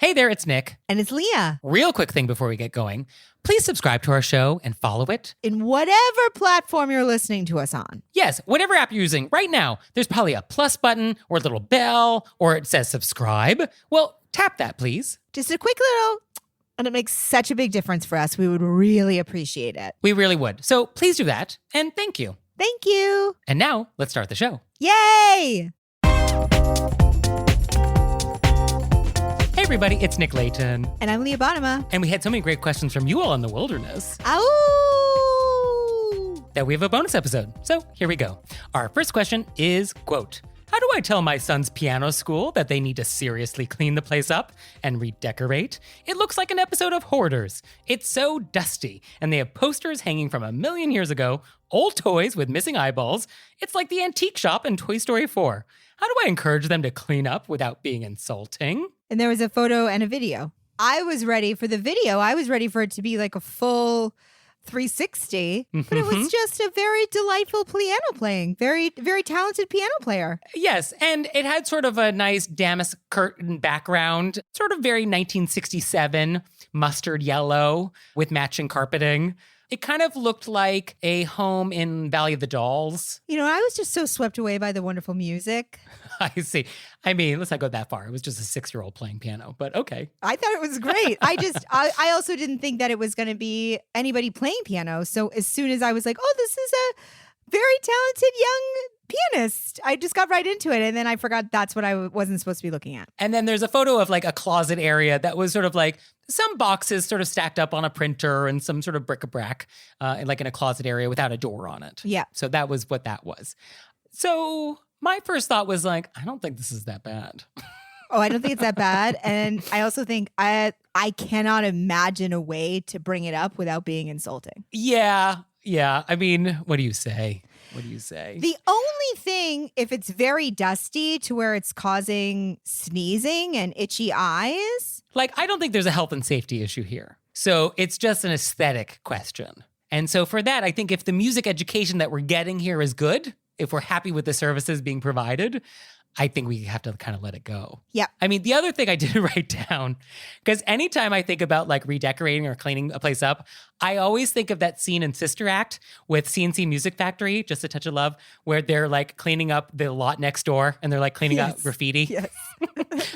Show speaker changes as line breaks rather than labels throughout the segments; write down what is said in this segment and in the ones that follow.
Hey there, it's Nick.
And it's Leah.
Real quick thing before we get going. Please subscribe to our show and follow it.
In whatever platform you're listening to us on.
Yes, whatever app you're using right now, there's probably a plus button or a little bell or it says subscribe. Well, tap that, please.
Just a quick little, and it makes such a big difference for us. We would really appreciate it.
We really would. So please do that, and thank you.
Thank you.
And now, let's start the show.
Yay!
Hey everybody, it's Nick Layton.
And I'm Leah Bottima.
And we had so many great questions from you all in the wilderness
Ow!
that we have a bonus episode. So here we go. Our first question is, quote, how do I tell my son's piano school that they need to seriously clean the place up and redecorate? It looks like an episode of Hoarders. It's so dusty, and they have posters hanging from 1,000,000 years ago, old toys with missing eyeballs. It's like the antique shop in Toy Story 4. How do I encourage them to clean up without being insulting?
And there was a photo and a video. I was ready for the video. I was ready for it to be like a full 360, but it was just a very delightful piano playing, very, very talented piano player.
Yes, and it had sort of a nice damask curtain background, sort of very 1967 mustard yellow with matching carpeting. It kind of looked like a home in Valley of the Dolls.
You know, I was just so swept away by the wonderful music.
I see. I mean, let's not go that far. It was just a 6-year-old playing piano, but okay.
I thought it was great. I also didn't think that it was going to be anybody playing piano. So as soon as I was like, oh, this is a very talented young pianist, I just got right into it. And then I forgot that's what I wasn't supposed to be looking at.
And then there's a photo of like a closet area that was sort of like some boxes sort of stacked up on a printer and some sort of bric-a-brac, like in a closet area without a door on it.
Yeah.
So that was what that was. So my first thought was like, I don't think this is that bad.
Oh, I don't think it's that bad. And I also think I cannot imagine a way to bring it up without being insulting.
Yeah. I mean, what do you say?
The only thing, if it's very dusty to where it's causing sneezing and itchy eyes.
Like, I don't think there's a health and safety issue here. So it's just an aesthetic question. And so for that, I think if the music education that we're getting here is good, if we're happy with the services being provided, I think we have to kind of let it go.
Yeah.
I mean, the other thing I did write down, because anytime I think about like redecorating or cleaning a place up, I always think of that scene in Sister Act with C&C Music Factory, Just a Touch of Love, where they're like cleaning up the lot next door and they're like cleaning up graffiti.
Yes.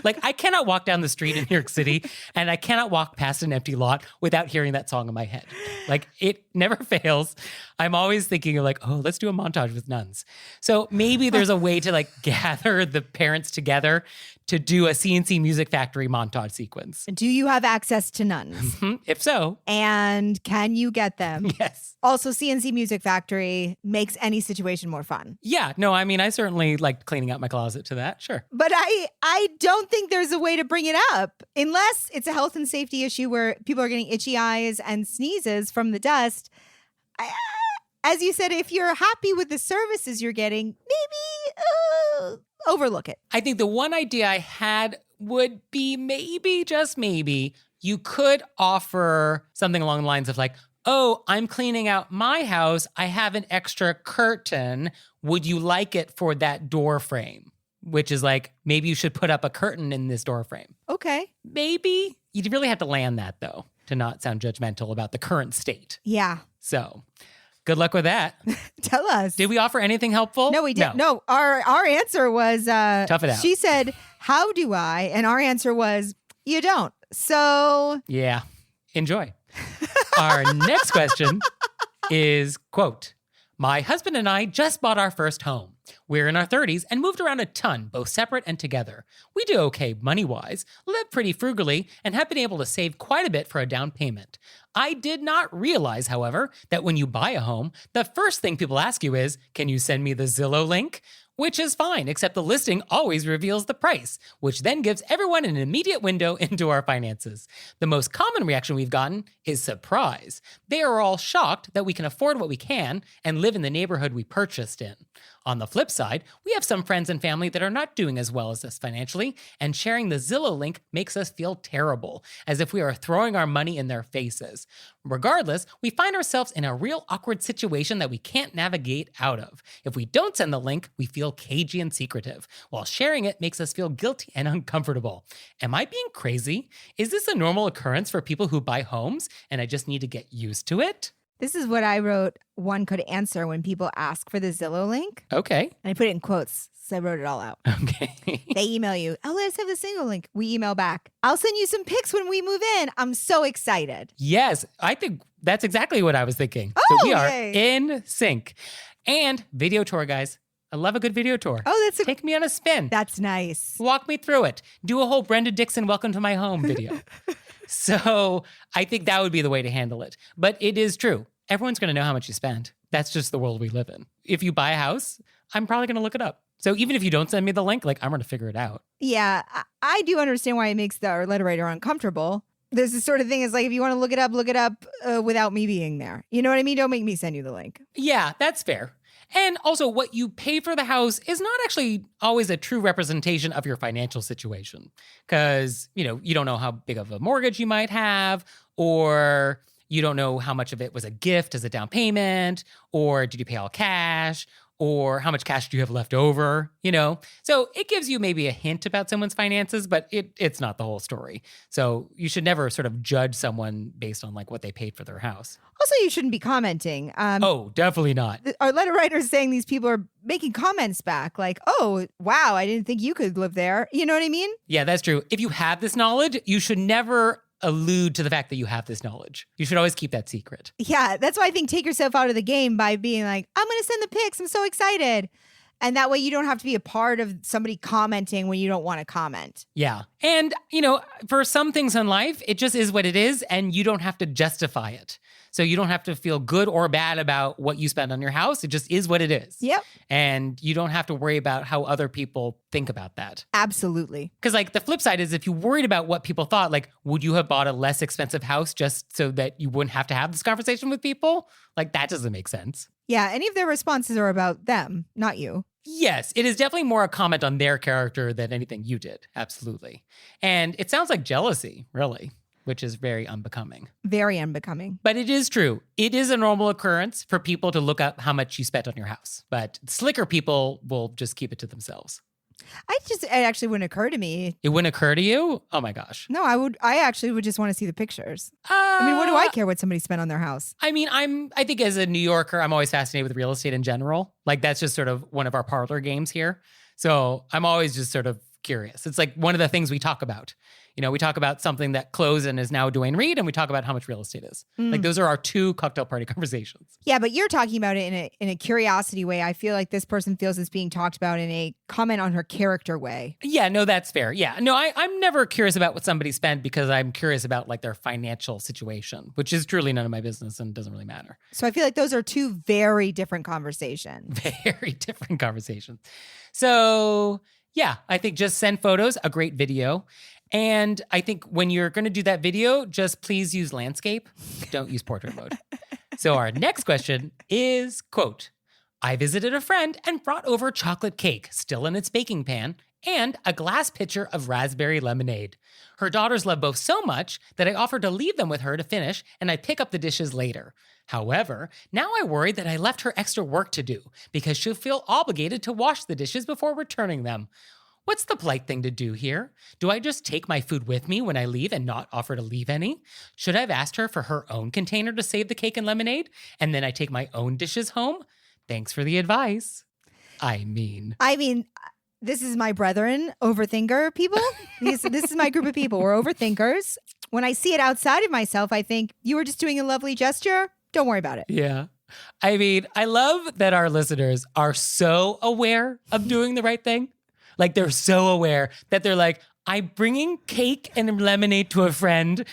Like, I cannot walk down the street in New York City and I cannot walk past an empty lot without hearing that song in my head. Like, it never fails. I'm always thinking of like, oh, let's do a montage with nuns. So maybe there's a way to like gather the parents together to do a C&C Music Factory montage sequence.
Do you have access to nuns?
If so.
And can you get them?
Yes.
Also, C&C Music Factory makes any situation more fun.
Yeah, no, I mean, I certainly like cleaning out my closet to that, sure.
But I don't think there's a way to bring it up unless it's a health and safety issue where people are getting itchy eyes and sneezes from the dust. As you said, if you're happy with the services you're getting, maybe overlook it.
I think the one idea I had would be maybe, just maybe, you could offer something along the lines of like, oh, I'm cleaning out my house. I have an extra curtain. Would you like it for that door frame? Which is like, maybe you should put up a curtain in this door frame.
Okay.
Maybe. You'd really have to land that, though, to not sound judgmental about the current state.
Yeah.
So good luck with that.
Tell us.
Did we offer anything helpful?
No, we didn't. No, our answer was...
tough it out.
She said, how do I? And our answer was, you don't. So...
Yeah. Enjoy. Our next question is, quote, my husband and I just bought our first home. We're in our 30s and moved around a ton, both separate and together. We do okay money-wise, live pretty frugally, and have been able to save quite a bit for a down payment. I did not realize, however, that when you buy a home, the first thing people ask you is, can you send me the Zillow link? Which is fine, except the listing always reveals the price, which then gives everyone an immediate window into our finances. The most common reaction we've gotten is surprise. They are all shocked that we can afford what we can and live in the neighborhood we purchased in. On the flip side, we have some friends and family that are not doing as well as us financially, and sharing the Zillow link makes us feel terrible, as if we are throwing our money in their faces. Regardless, we find ourselves in a real awkward situation that we can't navigate out of. If we don't send the link, we feel cagey and secretive, while sharing it makes us feel guilty and uncomfortable. Am I being crazy? Is this a normal occurrence for people who buy homes, and I just need to get used to it?
This is what I wrote one could answer when people ask for the Zillow link.
Okay.
And I put it in quotes, so I wrote it all out.
Okay.
They email you, oh, let us have the single link. We email back, I'll send you some pics when we move in. I'm so excited.
Yes, I think that's exactly what I was thinking.
Oh,
so we are
yay.
in sync. And video tour, guys. I love a good video tour.
Oh,
Take me on a spin.
that's nice.
Walk me through it. Do a whole Brenda Dixon welcome to my home video. So I think that would be the way to handle it. But it is true. Everyone's going to know how much you spend. That's just the world we live in. If you buy a house, I'm probably going to look it up. So even if you don't send me the link, I'm going to figure it out.
Yeah, I do understand why it makes our letter writer uncomfortable. There's this sort of thing is if you want to look it up without me being there. You know what I mean? Don't make me send you the link.
Yeah, that's fair. And also, what you pay for the house is not actually always a true representation of your financial situation. Because, you don't know how big of a mortgage you might have, or you don't know how much of it was a gift as a down payment, or did you pay all cash, or how much cash do you have left over, So it gives you maybe a hint about someone's finances, but it's not the whole story. So you should never sort of judge someone based on what they paid for their house.
Also, you shouldn't be commenting.
Oh, definitely not.
Our letter writer is saying these people are making comments back like, oh, wow, I didn't think you could live there. You know what I mean?
Yeah, that's true. If you have this knowledge, you should never allude to the fact that you have this knowledge. You should always keep that secret.
Yeah, that's why I think take yourself out of the game by being like, I'm going to send the pics. I'm so excited. And that way you don't have to be a part of somebody commenting when you don't want to comment.
Yeah. And, for some things in life, it just is what it is, and you don't have to justify it. So you don't have to feel good or bad about what you spend on your house. It just is what it is.
Yep.
And you don't have to worry about how other people think about that.
Absolutely.
Because the flip side is if you worried about what people thought, would you have bought a less expensive house just so that you wouldn't have to have this conversation with people? That doesn't make sense.
Yeah, any of their responses are about them, not you.
Yes, it is definitely more a comment on their character than anything you did. Absolutely. And it sounds like jealousy, really, which is very unbecoming.
Very unbecoming.
But it is true. It is a normal occurrence for people to look up how much you spent on your house. But slicker people will just keep it to themselves.
It actually wouldn't occur to me.
It wouldn't occur to you? Oh my gosh.
No, I actually would just want to see the pictures. What do I care what somebody spent on their house?
I think as a New Yorker, I'm always fascinated with real estate in general. That's just sort of one of our parlor games here. So I'm always just sort of curious. It's one of the things we talk about. We talk about something that closed and is now Duane Reade, and we talk about how much real estate is. Those are our two cocktail party conversations.
Yeah, but you're talking about it in a curiosity way. I feel like this person feels it's being talked about in a comment on her character way.
Yeah, no, that's fair. Yeah, no, I'm never curious about what somebody spent because I'm curious about their financial situation, which is truly none of my business and doesn't really matter.
So I feel like those are two very different conversations.
Very different conversations. So yeah, I think just send photos, a great video. And I think when you're going to do that video, just please use landscape. Don't use portrait mode. So our next question is, quote, I visited a friend and brought over chocolate cake, still in its baking pan, and a glass pitcher of raspberry lemonade. Her daughters love both so much that I offered to leave them with her to finish, and I pick up the dishes later. However, now I worry that I left her extra work to do because she'll feel obligated to wash the dishes before returning them. What's the polite thing to do here? Do I just take my food with me when I leave and not offer to leave any? Should I have asked her for her own container to save the cake and lemonade, and then I take my own dishes home? Thanks for the advice. I mean,
this is my brethren, overthinker people. This is my group of people. We're overthinkers. When I see it outside of myself, I think you were just doing a lovely gesture. Don't worry about it.
Yeah. I love that our listeners are so aware of doing the right thing. They're so aware that they're like, I'm bringing cake and lemonade to a friend.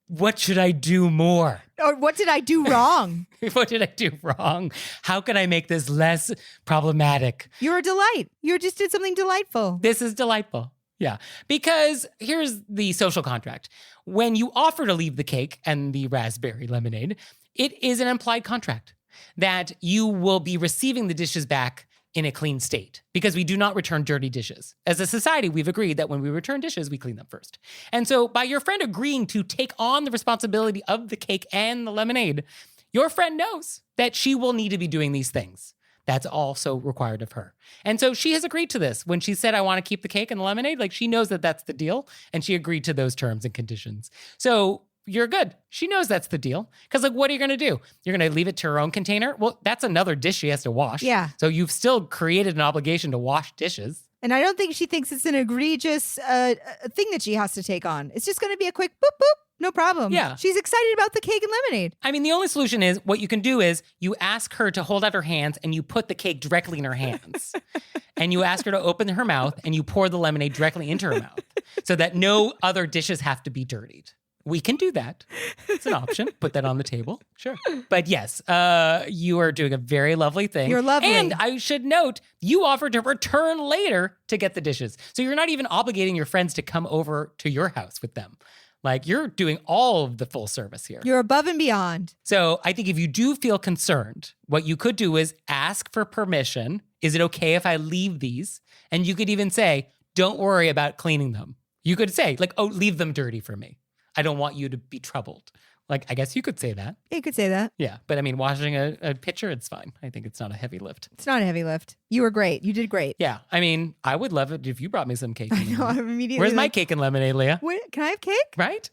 What should I do more?
Or what did I do wrong?
What did I do wrong? How can I make this less problematic?
You're a delight. You just did something delightful.
This is delightful. Yeah. Because here's the social contract. When you offer to leave the cake and the raspberry lemonade, it is an implied contract that you will be receiving the dishes back in a clean state because we do not return dirty dishes. As a society, we've agreed that when we return dishes, we clean them first. And so by your friend agreeing to take on the responsibility of the cake and the lemonade, your friend knows that she will need to be doing these things. That's also required of her. And so she has agreed to this. When she said, I want to keep the cake and the lemonade, like she knows that that's the deal. And she agreed to those terms and conditions. So you're good. She knows that's the deal. Because like, what are you going to do? You're going to leave it to her own container? Well, that's another dish she has to wash.
Yeah.
So you've still created an obligation to wash dishes.
And I don't think she thinks it's an egregious thing that she has to take on. It's just going to be a quick boop, boop. No problem.
Yeah.
She's excited about the cake and lemonade.
I mean, the only solution is what you can do is you ask her to hold out her hands and you put the cake directly in her hands. And you ask her to open her mouth and you pour the lemonade directly into her mouth so that no other dishes have to be dirtied. We can do that. It's an option. Put that on the table. Sure. But yes, you are doing a very lovely thing.
You're lovely.
And I should note, you offered to return later to get the dishes. So you're not even obligating your friends to come over to your house with them. Like, you're doing all of the full service here.
You're above and beyond.
So I think if you do feel concerned, what you could do is ask for permission. Is it okay if I leave these? And you could even say, don't worry about cleaning them. You could say, like, oh, leave them dirty for me. I don't want you to be troubled. Like, I guess you could say that.
You could say that.
Yeah. But I mean, washing a pitcher, it's fine. I think it's not a heavy lift.
It's not a heavy lift. You were great. You did great.
Yeah. I mean, I would love it if you brought me some cake.
I know. I'm immediately.
Where's my cake and lemonade, Leah?
Wait, can I have cake?
Right?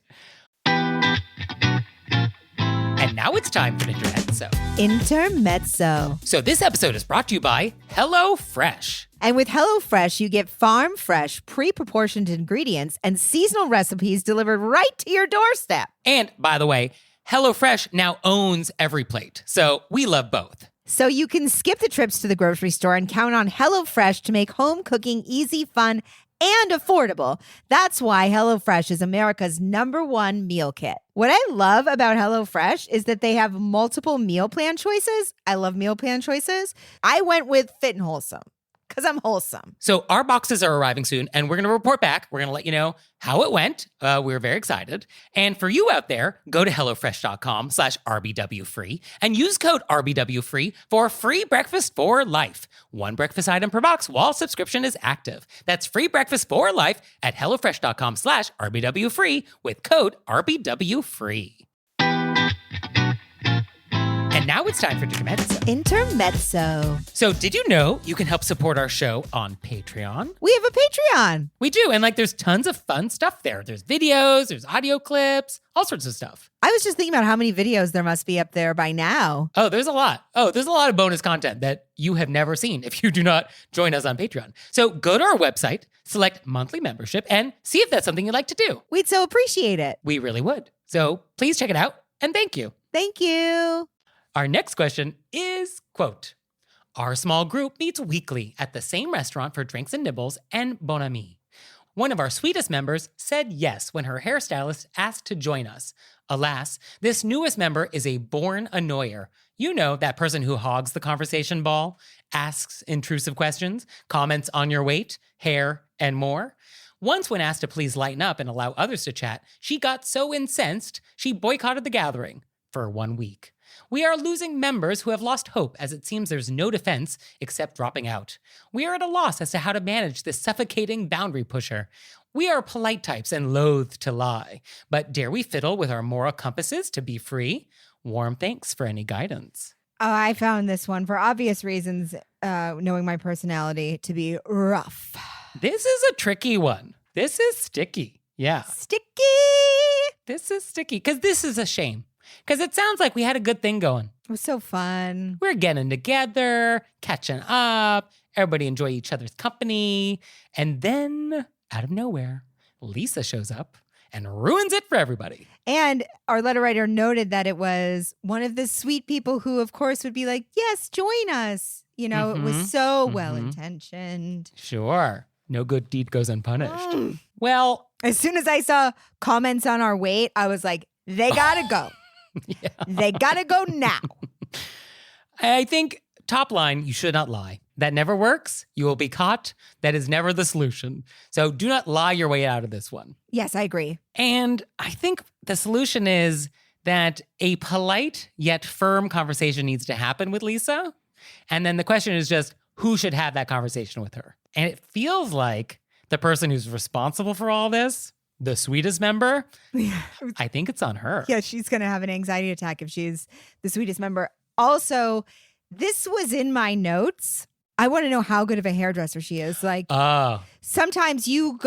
And now it's time for Intermezzo.
Intermezzo.
So this episode is brought to you by HelloFresh.
And with HelloFresh, you get farm fresh, pre-proportioned ingredients and seasonal recipes delivered right to your doorstep.
And by the way, HelloFresh now owns Every Plate. So we love both.
So you can skip the trips to the grocery store and count on HelloFresh to make home cooking easy, fun, and affordable. That's why HelloFresh is America's #1 meal kit. What I love about HelloFresh is that they have multiple meal plan choices. I love meal plan choices. I went with Fit and Wholesome because I'm wholesome.
So our boxes are arriving soon, and we're going to report back. We're going to let you know how it went. We're very excited. And for you out there, go to HelloFresh.com/RBWFree and use code RBWFree for free breakfast for life. One breakfast item per box while subscription is active. That's free breakfast for life at HelloFresh.com/RBWFree with code RBWFree. And now it's time for Intermezzo.
Intermezzo.
So did you know you can help support our show on Patreon?
We have a Patreon.
We do. And like there's tons of fun stuff there. There's videos, there's audio clips, all sorts of stuff.
I was just thinking about how many videos there must be up there by now.
Oh, there's a lot. There's a lot of bonus content that you have never seen if you do not join us on Patreon. So go to our website, select monthly membership, and see if that's something you'd like to do.
We'd so appreciate it.
We really would. So please check it out, and thank you.
Thank you.
Our next question is, quote, our small group meets weekly at the same restaurant for drinks and nibbles and bon ami. One of our sweetest members said yes when her hairstylist asked to join us. Alas, this newest member is a born annoyer. You know, that person who hogs the conversation ball, asks intrusive questions, comments on your weight, hair, and more. Once when asked to please lighten up and allow others to chat, she got so incensed, she boycotted the gathering for 1 week. We are losing members who have lost hope as it seems there's no defense except dropping out. We are at a loss as to how to manage this suffocating boundary pusher. We are polite types and loath to lie, but dare we fiddle with our moral compasses to be free? Warm thanks for any guidance.
Oh, I found this one for obvious reasons, knowing my personality, to be rough.
This is a tricky one. This is sticky. Yeah.
Sticky.
This is sticky because this is a shame. Because it sounds like we had a good thing going.
It was so fun.
We're getting together, catching up, everybody enjoy each other's company. And then, out of nowhere, Lisa shows up and ruins it for everybody.
And our letter writer noted that it was one of the sweet people who, of course, would be like, yes, join us. You know, it was so well-intentioned.
Sure. No good deed goes unpunished. Well,
as soon as I saw comments on our weight, I was like, they gotta go.
Yeah.
They gotta go now.
I think top line, you should not lie. That never works. You will be caught. That is never the solution. So do not lie your way out of this one.
Yes, I agree.
And I think the solution is that a polite yet firm conversation needs to happen with Lisa. And then the question is just, who should have that conversation with her. And it feels like the person who's responsible for all this, the sweetest member, I think it's on her.
Yeah, she's going to have an anxiety attack if she's the sweetest member. Also, this was in my notes. I want to know how good of a hairdresser she is. Like, sometimes you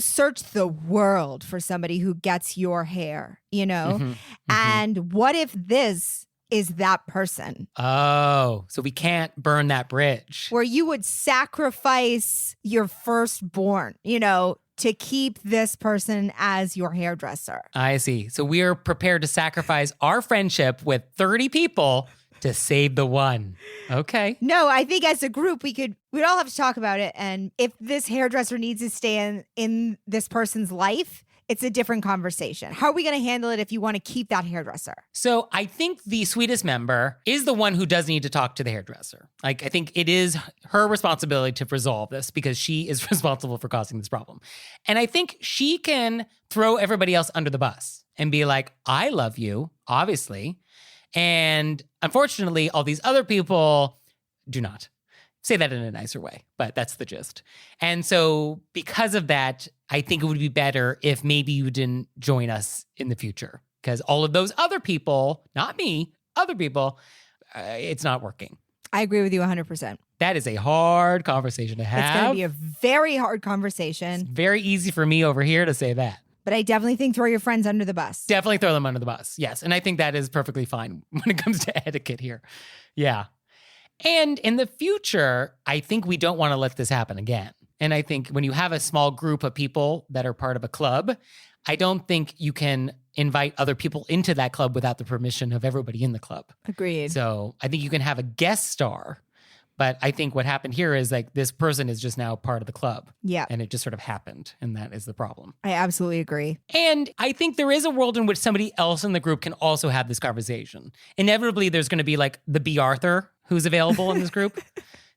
search the world for somebody who gets your hair, you know?
Mm-hmm.
And what if this is that person?
Oh, so we can't burn that bridge.
Where you would sacrifice your firstborn, you know, to keep this person as your hairdresser.
I see. So we are prepared to sacrifice our friendship with 30 people to save the one. Okay.
No, I think as a group, we'd all have to talk about it. And if this hairdresser needs to stay in this person's life, it's a different conversation. How are we going to handle it if you want to keep that hairdresser?
So I think the sweetest member is the one who does need to talk to the hairdresser. Like, I think it is her responsibility to resolve this because she is responsible for causing this problem. And I think she can throw everybody else under the bus and be like, I love you, obviously. And unfortunately, all these other people do not. Say that in a nicer way, but that's the gist. And so because of that, I think it would be better if maybe you didn't join us in the future because all of those other people, not me, other people, it's not working.
I agree with you 100%.
That is a hard conversation to have.
It's going to be a very hard conversation.
It's very easy for me over here to say that.
But I definitely think throw your friends under the bus.
Definitely throw them under the bus. Yes. And I think that is perfectly fine when it comes to etiquette here. Yeah. And in the future, I think we don't want to let this happen again. And I think when you have a small group of people that are part of a club, I don't think you can invite other people into that club without the permission of everybody in the club.
Agreed.
So I think you can have a guest star. But I think what happened here is like this person is just now part of the club.
Yeah.
And it just sort of happened. And that is the problem.
I absolutely agree.
And I think there is a world in which somebody else in the group can also have this conversation. Inevitably, there's going to be like the B. Arthur who's available in this group.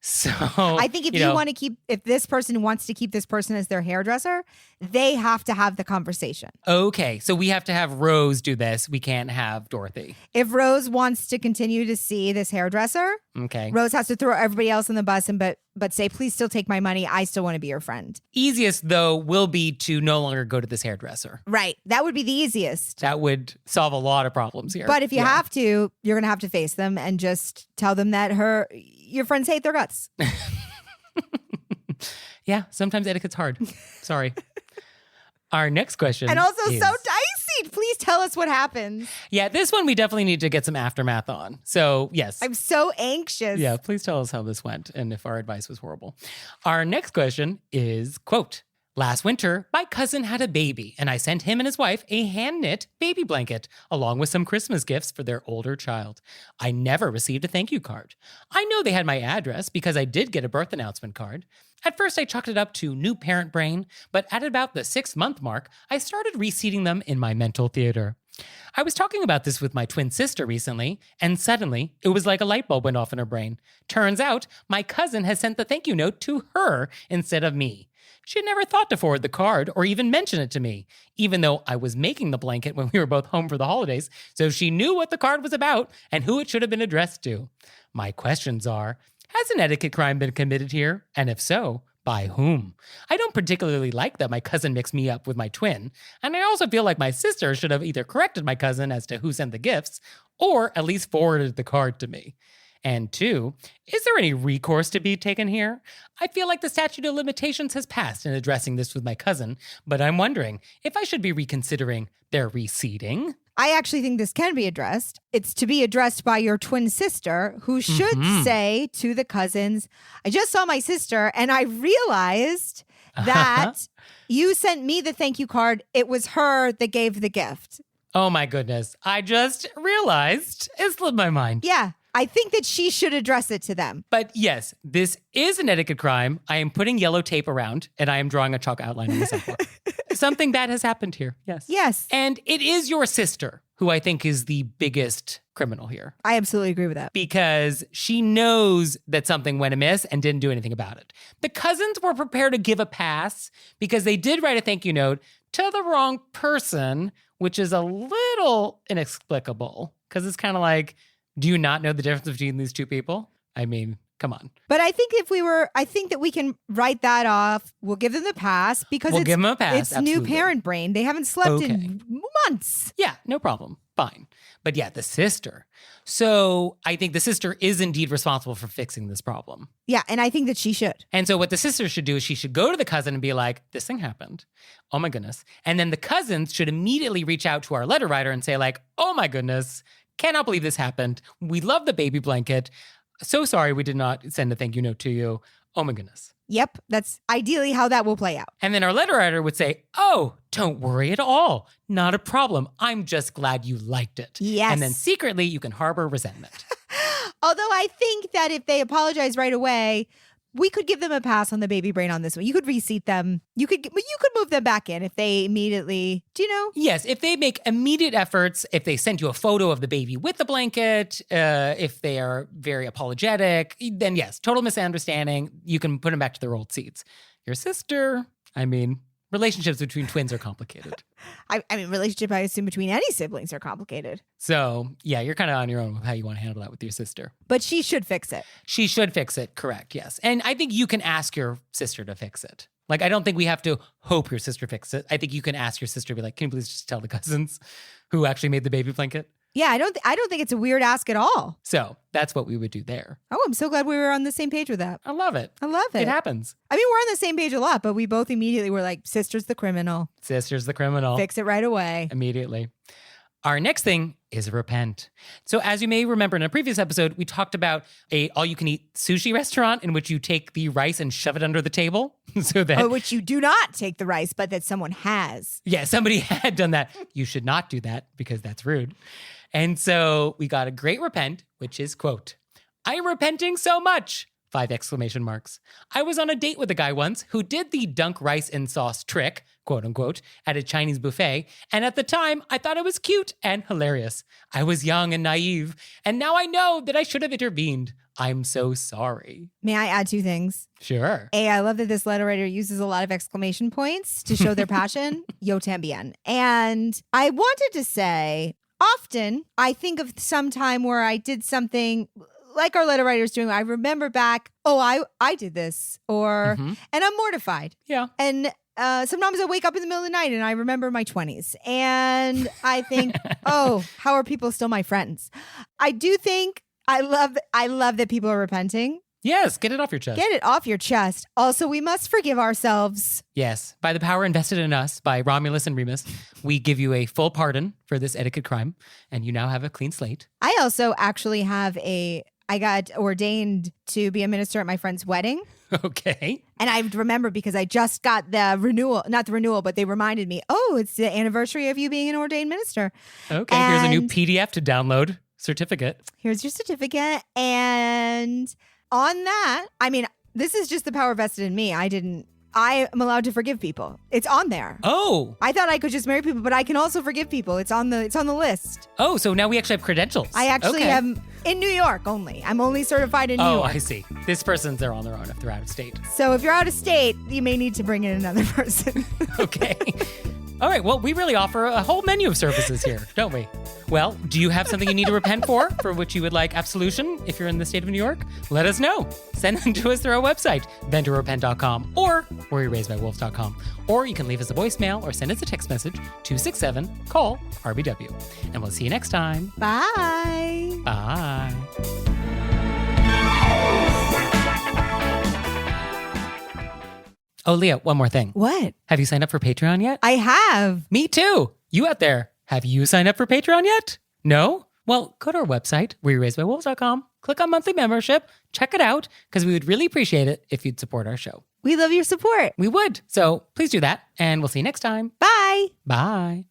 So
I think if you want to if this person wants to keep this person as their hairdresser, they have to have the conversation.
Okay. So we have to have Rose do this. We can't have Dorothy.
If Rose wants to continue to see this hairdresser,
okay,
Rose has to throw everybody else on the bus and but say, please still take my money. I still want to be your friend.
Easiest, though, will be to no longer go to this hairdresser.
Right. That would be the easiest.
That would solve a lot of problems here.
But if you have to, you're going to have to face them and just tell them that your friends hate their guts.
Yeah, sometimes etiquette's hard. Sorry. Our next question
and also
is,
so dicey. Please tell us what happens.
Yeah, this one we definitely need to get some aftermath on. So, yes.
I'm so anxious.
Yeah, please tell us how this went and if our advice was horrible. Our next question is, quote, last winter, my cousin had a baby, and I sent him and his wife a hand-knit baby blanket, along with some Christmas gifts for their older child. I never received a thank you card. I know they had my address because I did get a birth announcement card. At first, I chalked it up to new parent brain, but at about the 6-month mark, I started reseating them in my mental theater. I was talking about this with my twin sister recently, and suddenly, it was like a light bulb went off in her brain. Turns out, my cousin has sent the thank you note to her instead of me. She had never thought to forward the card or even mention it to me, even though I was making the blanket when we were both home for the holidays, so she knew what the card was about and who it should have been addressed to. My questions are, has an etiquette crime been committed here? And if so, by whom? I don't particularly like that my cousin mixed me up with my twin, and I also feel like my sister should have either corrected my cousin as to who sent the gifts, or at least forwarded the card to me. And 2, is there any recourse to be taken here? I feel like the statute of limitations has passed in addressing this with my cousin, but I'm wondering if I should be reconsidering their reseating.
I actually think this can be addressed. It's to be addressed by your twin sister, who should say to the cousins, I just saw my sister and I realized that you sent me the thank you card. It was her that gave the gift.
Oh my goodness. I just realized it slipped my mind.
Yeah. I think that she should address it to them.
But yes, this is an etiquette crime. I am putting yellow tape around and I am drawing a chalk outline on the sideboard. Something bad has happened here. Yes.
Yes.
And it is your sister who I think is the biggest criminal here.
I absolutely agree with that.
Because she knows that something went amiss and didn't do anything about it. The cousins were prepared to give a pass because they did write a thank you note to the wrong person, which is a little inexplicable. Because it's kind of like, do you not know the difference between these two people? I mean, Come on.
But I think I think that we can write that off. We'll give them the pass because
We'll give them a pass.
It's new parent brain. They haven't slept in months.
Yeah, no problem. Fine. But yeah, the sister. So I think the sister is indeed responsible for fixing this problem.
Yeah, and I think that she should.
And so what the sister should do is she should go to the cousin and be like, this thing happened. Oh my goodness. And then the cousins should immediately reach out to our letter writer and say like, oh my goodness, cannot believe this happened. We love the baby blanket. So sorry we did not send a thank you note to you. Oh my goodness.
Yep, that's ideally how that will play out.
And then our letter writer would say, oh, don't worry at all. Not a problem. I'm just glad you liked it.
Yes.
And then secretly you can harbor resentment.
Although I think that if they apologize right away, we could give them a pass on the baby brain on this one. You could reseat them. You could move them back in if they immediately, do you know?
Yes, if they make immediate efforts, if they send you a photo of the baby with the blanket, if they are very apologetic, then yes, total misunderstanding. You can put them back to their old seats. Your sister, I mean, relationships between twins are complicated.
I mean, relationship, I assume, between any siblings are complicated.
So, yeah, you're kind of on your own with how you want to handle that with your sister.
But she should fix it.
She should fix it, correct, yes. And I think you can ask your sister to fix it. Like, I don't think we have to hope your sister fixes it. I think you can ask your sister, be like, can you please just tell the cousins who actually made the baby blanket?
Yeah, I don't think it's a weird ask at all.
So that's what we would do there.
Oh, I'm so glad we were on the same page with that.
I love it.
I love it.
It happens.
I mean, we're on the same page a lot, but we both immediately were like, sister's the criminal.
Sister's the criminal.
Fix it right away.
Immediately. Our next thing is repent. So as you may remember in a previous episode, we talked about a all-you-can-eat sushi restaurant in which you take the rice and shove it under the table. So that
which you do not take the rice, but that someone has.
Yeah, somebody had done that. You should not do that because that's rude. And so we got a great repent, which is, quote, I am repenting so much, 5 exclamation marks. I was on a date with a guy once who did the dunk rice in sauce trick, quote unquote, at a Chinese buffet. And at the time, I thought it was cute and hilarious. I was young and naive, and now I know that I should have intervened. I'm so sorry.
May I add 2 things?
Sure.
A, I love that this letter writer uses a lot of exclamation points to show their passion. Yo también. And I wanted to say, often I think of some time where I did something like our letter writer's doing. I remember back, oh, I did this, or, and I'm mortified.
Yeah.
And sometimes I wake up in the middle of the night and I remember my 20s and I think, oh, how are people still my friends? I do think I love that people are repenting.
Yes, get it off your chest.
Get it off your chest. Also, we must forgive ourselves.
Yes. By the power invested in us by Romulus and Remus, we give you a full pardon for this etiquette crime, and you now have a clean slate.
I also actually have I got ordained to be a minister at my friend's wedding.
Okay.
And I remember because I just got the renewal, not the renewal, but they reminded me, oh, it's the anniversary of you being an ordained minister.
Okay, here's a new PDF to download. Certificate.
Here's your certificate. And on that, I mean, this is just the power vested in me. I am allowed to forgive people. It's on there.
Oh.
I thought I could just marry people, but I can also forgive people. It's on the list.
Oh, so now we actually have credentials.
I actually am in New York only. I'm only certified in New York.
Oh, I see. This person's there on their own if they're out of state.
So if you're out of state, you may need to bring in another person.
Okay. All right. Well, we really offer a whole menu of services here, don't we? Well, do you have something you need to repent for which you would like absolution if you're in the state of New York? Let us know. Send them to us through our website, ventorepent.com or wereraisedbywolves.com. Or you can leave us a voicemail or send us a text message, 267-CALL-RBW. And we'll see you next time.
Bye.
Bye. Oh, Leah, one more thing.
What?
Have you signed up for Patreon yet?
I have.
Me too. You out there, have you signed up for Patreon yet? No? Well, go to our website, wereraisedbywolves.com, click on monthly membership, check it out, because we would really appreciate it if you'd support our show.
We love your support.
We would. So please do that, and we'll see you next time.
Bye.
Bye.